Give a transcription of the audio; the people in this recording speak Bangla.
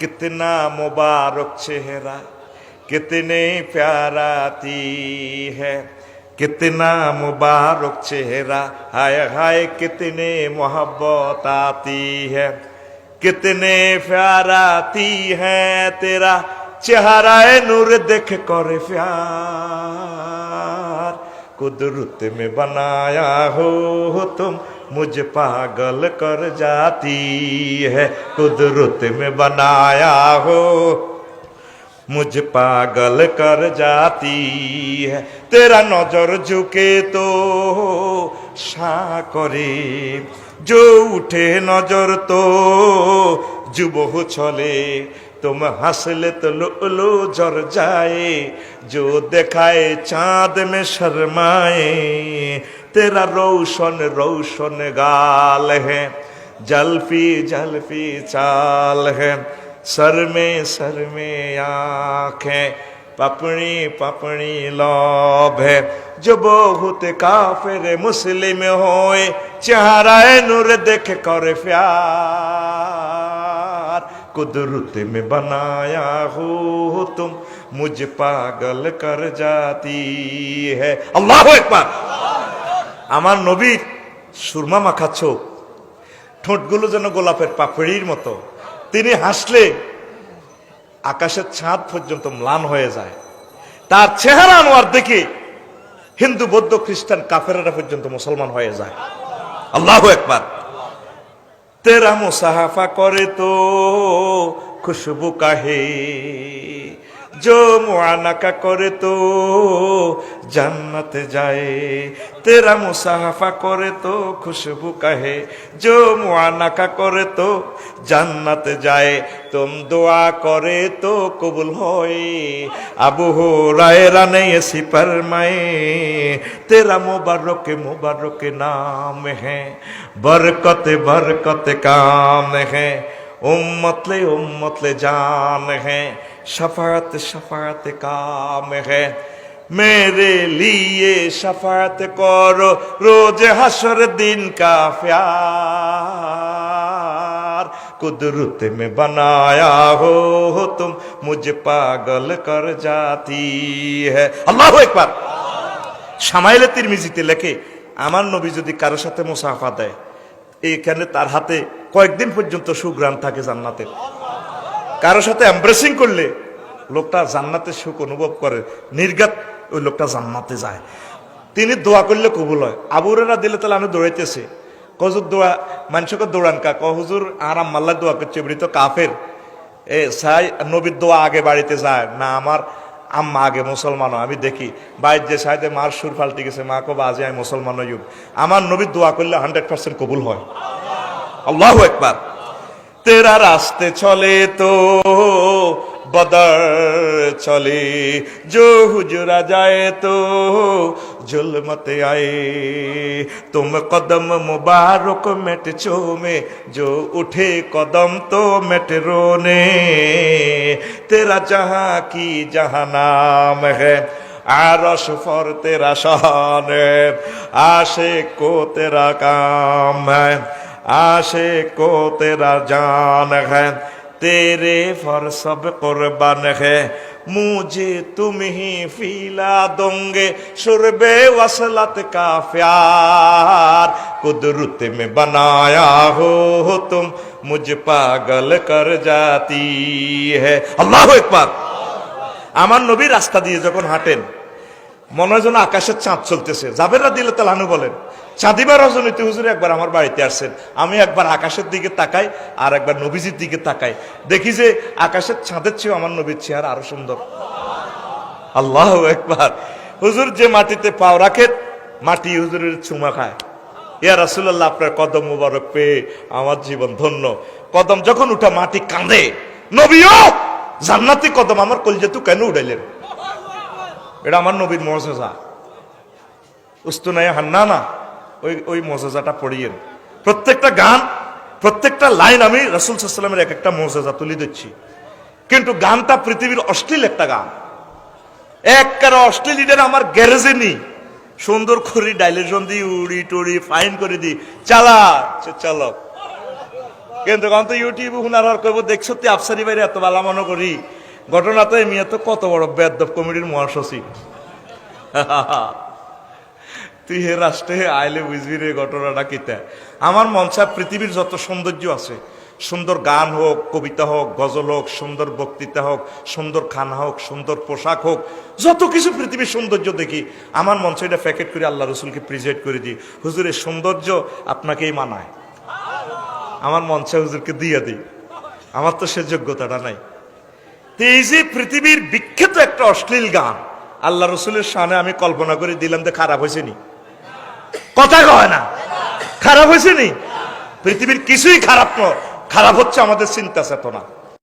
कितना मुबारक चेहरा कितने प्याराती है, कितना मुबारक चेहरा हाय हाय कितने मोहब्बत आती है, कितने प्याराती है तेरा चेहरा नूर देख कर प्यार, कुदरत में बनाया हो तुम मुझ पागल कर जाती है, कुदरत में बनाया हो मुझ पागल कर जाती है, तेरा नजर झुके तो करे, जो उठे नजर तो जुबह चले, तुम हंसले तो लो जर जाए, जो दिखाए चांद में शर्माए, तेरा रोशन रोशन गाल है, जल्फी जल्फी चाल है, सर में आंखें, पपड़ी पपड़ी लौभ है, जो बहुत काफिर मुस्लिम होए चेहरा नूर देख कर प्यार, कुदरत में बनाया हो तुम मुझ पागल कर जाती है। अल्लाहु আকবার। আমার নবীর সুরমা মাখা চোখ, ঠোঁটগুলো যেন গোলাপের পাপড়ির মতো, তিনি হাসলে আকাশের চাঁদ পর্যন্ত ম্লান হয়ে যায়, তার চেহারা আনোয়ার দেখে হিন্দু বৌদ্ধ খ্রিস্টান কাফেররা পর্যন্ত মুসলমান হয়ে যায়। আল্লাহু আকবার। तेरा मुसाफा करे तो खुशबू का है, जो मुआनका करे तो जन्नत जाए, तेरा मुसाफा करे तो खुशबू का है, जो मुआनका करे तो जन्नत जाए, तुम दुआ करे तो कबूल होए, अबू हुरैरा ने ऐसी फरमाए, तेरा मुबारक मुबारक नाम है, बरकत बरकत काम है, उम्मत ले जान है, शफाअत शफाअत काम है, मेरे लिए शफाअत करो रोज हशर दिन का प्यार, कुदरत में बनाया हो तुम मुझ पागल कर जाती है। अल्लाहु আকবার। শামাইলে তিরমিজিতে লেখে আমার নবী যদি কারোর সাথে মুসাফা দেয়, এইখানে তার হাতে কয়েকদিন পর্যন্ত সুঘ্রাণ থাকে জান্নাতের। কারোর সাথে এমব্রেসিং করলে লোকটা জান্নাতের সুখ অনুভব করে, নির্ঘাত ওই লোকটা জান্নাতে যায়। তিনি দোয়া করলে কবুল হয়। আবু হুরায়রা দিলে তাহলে আমি দৌড়াইতেছি, কজুর দোয়া মানুষকে দৌড়ান কা হুজুর আর আম্মাল্লাহ দোয়া করছে, বলি তো কাফের এ সাই নবীর দোয়া আগে বাড়িতে যায় না, আমার আম্মা আগে মুসলমান হয়। আমি দেখি বাইর যে সাইডে মার সুর পাল্টে গেছে, মা কো বাজে আমি মুসলমান হইব, আমার নবীর দোয়া করলে 100% কবুল হয়। আল্লাহু আকবার। तेरा रास्ते चले तो बदर चले, जो हुजरा जाए तो जुल्मत आए, तुम कदम मुबारक मेट चूमे, जो उठे कदम तो मेट रोने, तेरा जहां की जहां नाम है, आरश पर तेरा शान है, आशिक को तेरा काम है, आशिक को तेरा जान है, तेरे पर सब कुर्बान है, मुझे तुम ही फीला दोगे शुरबे वसलत का प्यार, कुदरत में बनाया हो तुम मुझ पागल कर जाती है। अल्लाहु আকবার। আমার নবী রাস্তা দিয়ে যখন হাঁটেন মনে হয় যেন আকাশের চাঁদ চলতেছে। জাবের রাদিয়াল্লাহু আনহু বলেন, চাঁদিবা রজনীতে হুজুর একবার আমার বাড়িতে আসছেন, আমি একবার আকাশের দিকে তাকাই আর একবার নবীজির দিকে তাকাই, দেখি যে আকাশের চাঁদের চেয়েও আমার নবীর চেহারা আরো সুন্দর। আল্লাহু আকবার। হুজুর যে মাটিতে পাও রাখেন মাটি হুজুরের চুমা খায়। ইয়া রাসূলুল্লাহ, আপনার কদম মুবারক পেয়ে আমার জীবন ধন্য। কদম যখন উঠা মাটি কাঁদে, নবীও জান্নাতি কদম আমার কলিজাতু কেন উড়াইলেন? এটা আমার নবীর মুজিজা। উস্তুনায়ে হান্নানা ওই মুজিজাটা পড়িয়েন। প্রত্যেকটা গান প্রত্যেকটা লাইন আমি রাসূল সাল্লাল্লাহু আলাইহি ওয়াসাল্লামের এক একটা মুজিজা তুলে দিচ্ছি, কিন্তু গানটা পৃথিবীর অশ্লীল একটা গান। একবারে অশ্লীল, এটা আমার গ্যারেজে নি সুন্দর করে ডাইলেশন দিয়ে উড়ি টুড়ি ফাইন করে দি চালা চালক, কিন্তু কখন তো ইউটিউবে হুনার আর করবো দেখছো তুই আফসারি বাইরে এত ভালো মনে করি ঘটনা তো এমনি তো কত বড় বেদব কমিটির মহাসচিব তুই হে রাষ্ট্রে আইলে বুঝবি রে ঘটনাটা কিতা আমার মনসা পৃথিবীর যত সৌন্দর্য আছে সুন্দর গান হোক কবিতা হোক গজল হোক সুন্দর বক্তৃতা হোক সুন্দর খানা হোক সুন্দর পোশাক হোক যত কিছু পৃথিবীর সৌন্দর্য দেখি আমার মঞ্চ এটা প্যাকেট করে আল্লাহ রসুলকে প্রেজেন্ট করে দিই হুজুরের সৌন্দর্য আপনাকেই মানায় আমার মঞ্চে হুজুরকে দিয়ে দিই আমার তো সে যোগ্যতাটা নাই এই যে পৃথিবীর বিখ্যাত একটা অশ্লীল গান আল্লাহ রসুলের সামনে আমি কল্পনা করে দিলাম যে খারাপ হয়েছে নি কথা কয় না খারাপ হয়েছে নি পৃথিবীর কিছুই খারাপ নয় খারাপ হচ্ছে আমাদের চিন্তা চেতনা